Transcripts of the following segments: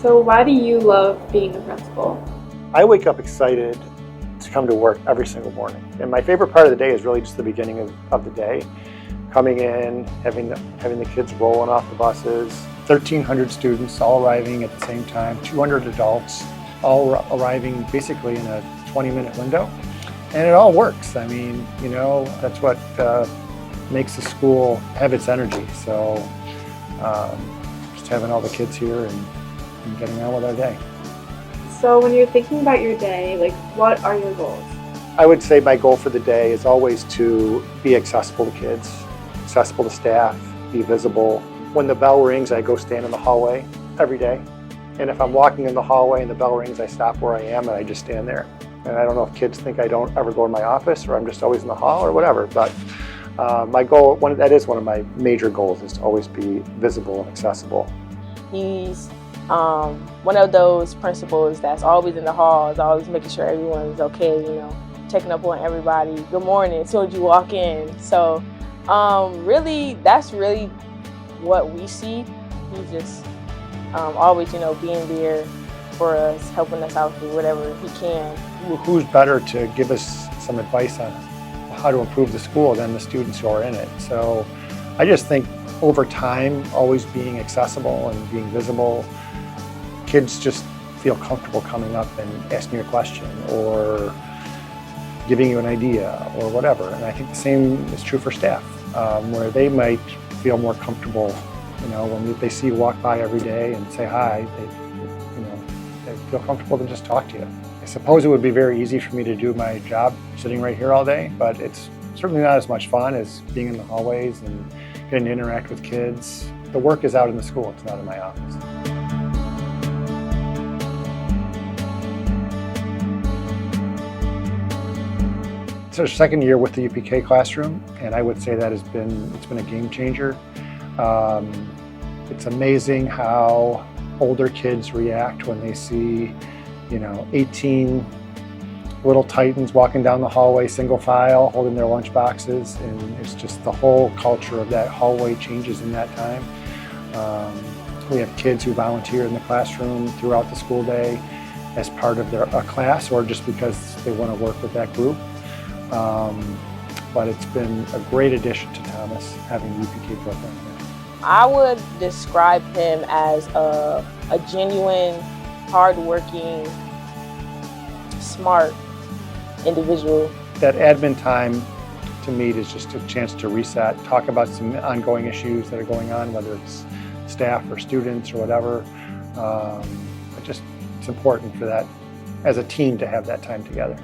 So why do you love being a principal? I wake up excited to come to work every single morning. And my favorite part of the day is really just the beginning of the day. Coming in, having the kids rolling off the buses, 1,300 students all arriving at the same time, 200 adults all arriving basically in a 20-minute window. And it all works. I mean, you know, that's what makes the school have its energy. So just having all the kids here and getting on with our day. So when you're thinking about your day, like, what are your goals? I would say my goal for the day is always to be accessible to kids, accessible to staff, be visible. When the bell rings, I go stand in the hallway every day. And if I'm walking in the hallway and the bell rings, I stop where I am and I just stand there. And I don't know if kids think I don't ever go in my office or I'm just always in the hall or whatever, but my goal, that is one of my major goals, is to always be visible and accessible. He's one of those principals that's always in the halls, always making sure everyone's okay, you know, checking up on everybody. Good morning as soon as you walk in. So really, that's really what we see. He's just always, you know, being there for us, helping us out through whatever he can. Who's better to give us some advice on how to improve the school than the students who are in it? So I just think over time, always being accessible and being visible, kids just feel comfortable coming up and asking you a question or giving you an idea or whatever. And I think the same is true for staff, where they might feel more comfortable, you know, when they see you walk by every day and say hi, they feel comfortable to just talk to you. I suppose it would be very easy for me to do my job sitting right here all day, but it's certainly not as much fun as being in the hallways and getting to interact with kids. The work is out in the school, it's not in my office. It's our second year with the UPK classroom, and I would say that it's been a game changer. It's amazing how older kids react when they see, you know, 18 little titans walking down the hallway single file, holding their lunch boxes, and it's just the whole culture of that hallway changes in that time. We have kids who volunteer in the classroom throughout the school day as part of a class or just because they want to work with that group. But it's been a great addition to Thomas having the UPK program here. I would describe him as a genuine, hardworking, smart individual. That admin time to meet is just a chance to reset, talk about some ongoing issues that are going on, whether it's staff or students or whatever. It's important for that, as a team, to have that time together.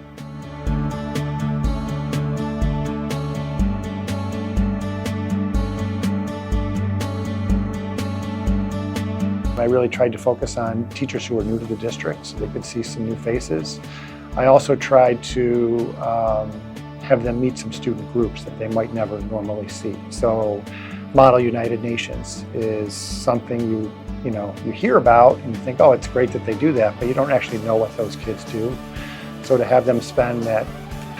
I really tried to focus on teachers who were new to the district so they could see some new faces. I also tried to have them meet some student groups that they might never normally see. So Model United Nations is something you hear about and you think, oh, it's great that they do that, but you don't actually know what those kids do. So to have them spend that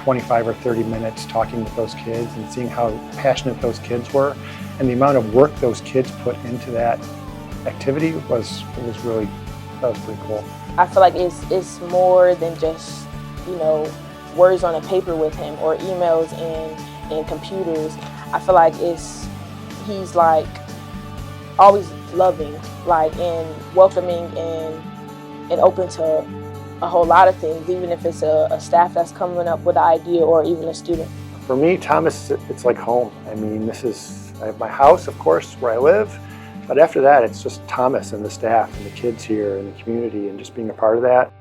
25 or 30 minutes talking with those kids and seeing how passionate those kids were and the amount of work those kids put into that activity was pretty cool. I feel like it's more than just, you know, words on a paper with him or emails and computers. I feel like he's like always loving, like, and welcoming and open to a whole lot of things, even if it's a staff that's coming up with an idea or even a student. For me, Thomas, it's like home. I mean, I have my house, of course, where I live. But after that, it's just Thomas and the staff and the kids here and the community and just being a part of that.